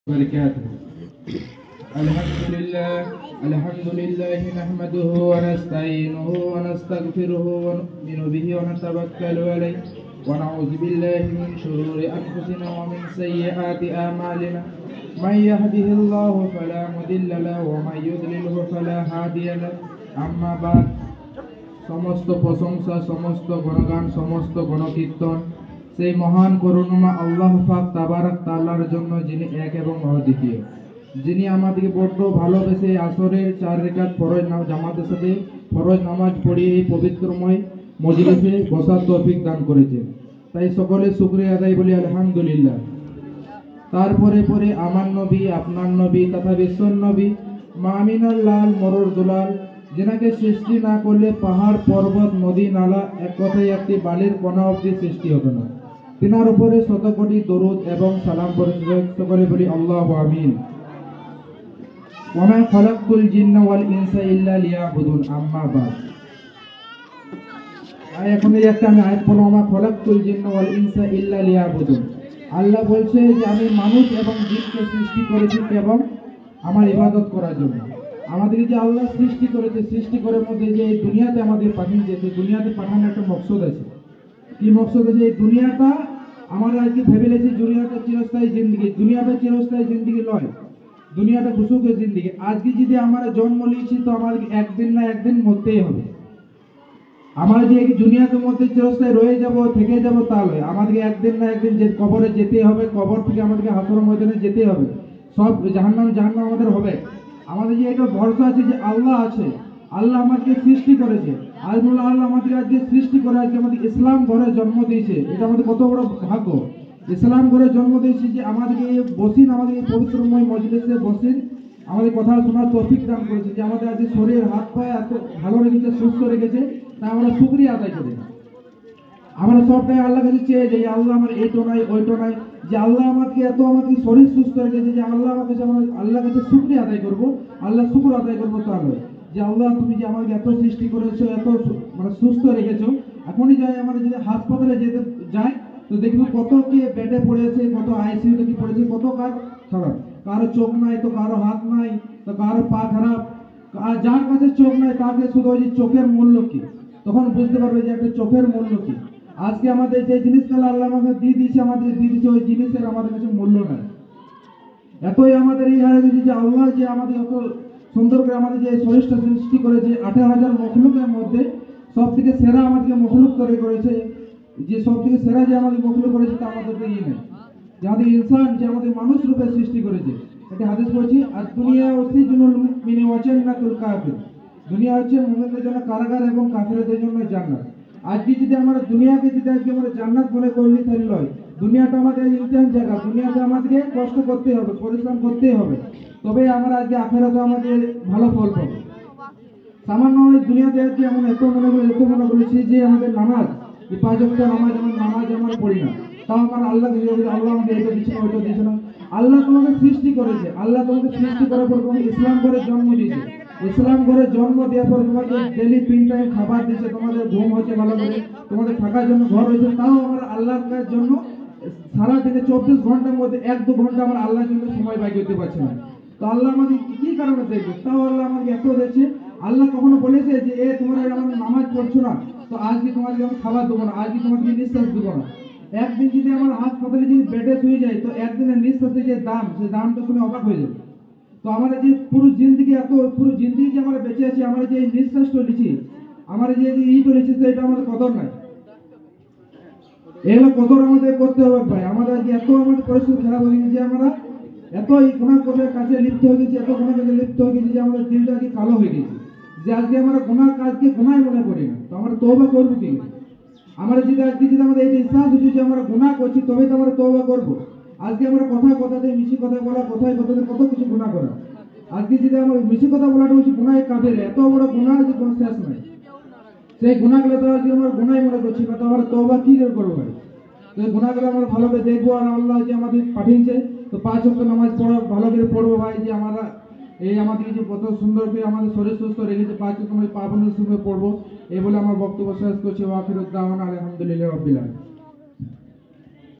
وبركاته. الحمد لله نحمده ونستعينه ونستغفره ونؤمن به ونتوكل عليه ونعوذ بالله من شرور أنفسنا ومن سيئات أعمالنا من يهده الله فلا مضل له ومن يضلله فلا هادي له أما بعد সমস্ত প্রশংসা সমস্ত গুণগান সমস্ত গণকীর্তন সেই মহান করুণাময় আল্লাহ পাক তাবারক তাআলার জন্য যিনি এক এবং অদ্বিতীয়, যিনি আমাদেরকে বড্ড ভালোবেসে আসরের 4 রাকাত ফরজ জামাতের সাথে ফরজ নামাজ পড়িয়ে এই পবিত্রময় মজলিসে বসার তৌফিক দান করেছেন। তাই সকলে শুকরিয়া আদায় বলি আলহামদুলিল্লাহ। তারপরে পরে আমার নবী, আপনার নবী তথা বিশ্বর নবী মা আমিনার লাল মরর দুলাল, যেনাকে সৃষ্টি না করলে পাহাড় পর্বত নদী নালা এক কথায় একটি বালির কণা অবধি সৃষ্টি হতো না, তিনার উপরে শতকোটি দরুদ এবং সালাম পরিচালিত করে বলি আল্লাহু আমিন। ওয়া মা খালাকতুল জিন্না ওয়াল ইনসা ইল্লা লিয়াবুদুন, আম্মা বাদ। এখন এই একটা আমি আয়াত পড়লাম, ওয়া মা খালাকতুল জিন্না ওয়াল ইনসা ইল্লা লিয়াবুদুন। আল্লাহ বলছে যে আমি মানুষ এবং জিনকে সৃষ্টি করেছি কেবল আমার ইবাদত করার জন্য। আমাদেরকে যে আল্লাহ সৃষ্টি করেছে, সৃষ্টি করার মধ্যে যে এই দুনিয়াতে আমাদের পাঠিয়েছে, সেই দুনিয়াতে পাঠানোর একটা মকসদ আছে। কি মকসদ আছে? এই দুনিয়াটা আমরা আজকে ভেবে নিয়েছি দুনিয়াটা চিরস্থায়ী জিন্দিগি, দুনিয়াটা চিরস্থায়ী জিন্দিগি নয়, দুনিয়াটা ঘুষুকের জিন্দিগি। আজকে যদি আমরা জন্ম নিয়েছি তো আমাদের একদিন না একদিন মরতেই হবে। আমরা যে এই দুনিয়ার মধ্যে চিরস্থায়ী রয়ে যাব থেকে যাব তা নয়, আমাদেরকে একদিন না একদিন যে কবরে যেতে হবে, কবর থেকে আমাদেরকে হাসর ময়দানে যেতে হবে, সব জাহান্নাম আমাদের হবে। আমাদের যে এটা ভরসা আছে যে আল্লাহ আছে, আল্লাহ আমাদেরকে সৃষ্টি করেছে। আল্লাহ আমাদেরকে আজকে সৃষ্টি করে আজকে আমাদের ইসলাম ঘরে জন্ম দিয়েছে। এটা আমাদের কত বড় ভাগ্য, ইসলাম ঘরে জন্ম দিয়েছে যে আমাদেরকে বসিন, আমাদের পবিত্রময় মজলিসে বসিন, আমাদের কথা শোনার তৌফিক দান করেছে, যে আমাদের আজকে শরীর হাত পায়ে এত ভালো রেখেছে, সুস্থ রেখেছে, তা আমরা শুকরিয়া আদায় করি। আমরা সবটাই আল্লাহ কাছে চেয়ে যাই, আল্লাহ আমার এইটো নাই ওইটো নাই, যে আল্লাহ আমাকে আমাকে শরীর সুস্থ রেখেছে, যে আল্লাহ আমার কাছে আল্লাহ কাছে শুকরিয়া আদায় করবো, আল্লাহ শুকর আদায় করবো। তা নয় যে আল্লাহ তুমি যে আমাকে এত সৃষ্টি করেছো, এত সুস্থ রেখেছো। এখনই যাই আমাদের যদি হাসপাতালে যেতে যায় তো দেখবো কত কে বেডে পড়েছে, কত আইসিইউতে কি পড়েছে, কত কার খারাপ, কারো চোখ নাই তো কারো হাত নাই তো কারো পা খারাপ। আর যার কাছে চোখ নাই তাকে শুধু ওই চোখের মূল্য কি, তখন বুঝতে পারবে যে একটা চোখের মূল্য কি। আজকে আমাদের যে জিনিসগুলো আল্লাহ আমাকে দিয়ে দিয়েছে, আমাদের দিয়ে দিয়েছে, ওই জিনিসের আমাদের কাছে মূল্য নাই। এতই আমাদের এই হয়ে গেছে যে আল্লাহ যে আমাদের এত সুন্দর করে আমাদের যে শরীরটা সৃষ্টি করেছে, 18,000 মখলুকের মধ্যে সব থেকে সেরা আমাদেরকে মখলুক করেছে, যে সব থেকে সেরা যে আমাদের মখলুক করেছে তা আমাদের ইয়ে নেই, যে আমাদের ইনসান, যে আমাদের মানুষ রূপে সৃষ্টি করেছে। একটা হাদিস বলছি, আর দুনিয়া ওয়াসিজুনুল মুমিনি ওয়া জান্নাতুল কাফির, দুনিয়া হচ্ছে মুমিনদের জন্য কারাগার এবং কাফেরদের জন্য জান্নাত। আজকে যদি আমরা দুনিয়াকে যদি আজকে আমরা জান্নাত মনে করি তাহলে নয়, দুনিয়াটা আমাদের ইমতিহান জায়গা, দুনিয়াতে আমাদেরকে কষ্ট করতে হবে, পরিশ্রম করতে হবে, তবে আমরা আজকে আখেরাতে আমাদের ভালো ফল পাবো। সামান্য ওই দুনিয়াতে আজকে আমরা এত মনে করেছি যে আমাদের নামাজ, যে 5 ওয়াক্ত নামাজ আমরা পড়ি না, তাও আমার আল্লাহ আমাকে এটা দিচ্ছে না ওইটা দিচ্ছে না। আল্লাহ তোমাকে সৃষ্টি করেছে, আল্লাহ তোমাকে সৃষ্টি করার পর তোমাকে ইসলাম ঘরে জন্ম দিয়েছে, ইসলাম ঘরে জন্ম দেওয়ার পর তোমাকে ডেলি 3 টাইম খাবার দিচ্ছে, তোমাদের ঘুম হচ্ছে ভালো করে, তোমাদের থাকার জন্য ঘর হয়েছে। তাও আমরা আল্লাহর জন্য সারাদিনে 24 ঘন্টার মধ্যে 1-2 ঘন্টা আমরা আল্লাহর জন্য সময় ব্যয় করতে পারছি না। তো আল্লাহ আমাদের কি কারণে দেখবে, তাও আল্লাহ আমাকে এত দিচ্ছে। আল্লাহ কখনো বলেছে যে তোমরা আমাদের নামাজ পড়ছো না তো আজকে তোমাকে আমি খাবার দেবো না, আজকে তোমাকে নিঃশ্বাস দেবো না। একদিন যদি আমার হাসপাতালে যদি বেডে শুয়ে যায় তো একদিনের নিঃশ্বাসের যে দাম, সেই দামটা শুনে অবাক হয়ে যাবে। তো আমরা যে পুরো জিন্দিগি যে আমরা বেঁচে আছি, আমরা যে নিঃশ্বাসটা লিখি, আমরা যে ইটা লিখছি, তো এটা আমাদের কদর নাই। এগুলো কদর আমাদের করতে হবে ভাই। আমাদের আজকে এত আমাদের পরিস্থিতি খারাপ হয়ে গেছে, আমরা এতই গুনাহ করার কাছে লিপ্ত হয়ে গেছি, এত গুনাহ কাজে লিপ্ত হয়ে গেছি যে আমাদের দিলটা আজকে কালো হয়ে গেছে, যে আজকে আমরা গুনাহ কাজকে গুনাহ মনে করি না। তো আমরা তওবা করবো কি? আমরা যদি আজকে যদি আমাদের এই ইহসাস হচ্ছে যে আমরা গুনাহ করছি, তবে তো আমরা তওবা করবো। আজকে আমরা কথাতে মিছি কথা বলা, কথাতে কত কিছু গুনাহ করা। আজকে যদি আমরা মিছি কথা বলাটা হচ্ছে গুনাহ কাবিরা, এত বড় গুনাহ যে কোনো শেষ নাই। সেই গুনাহগুলো তো আজকে আমরা গুনাহ মনে করছি না, তো আমরা তওবা কি করে করবো ভাই? তো এই গুনাহগুলো আমরা ভালো করে দেখবো, আর আল্লাহ যে আমাদের পাঠিয়েছে তো 5 ওয়াক্ত নামাজ পড়া ভালো করে পড়বো ভাই। যে আমরা এই আমাদেরকে যে কত সুন্দর করে আমাদের শরীর সুস্থ রেখেছে, 5 ওয়াক্ত নামাজ পাবনের সঙ্গে পড়বো, এই বলে আমার বক্তব্য শেষ করছি। ওয়া আখিরু দাওয়ানা আলহামদুলিল্লাহি রাব্বিল আলামিন।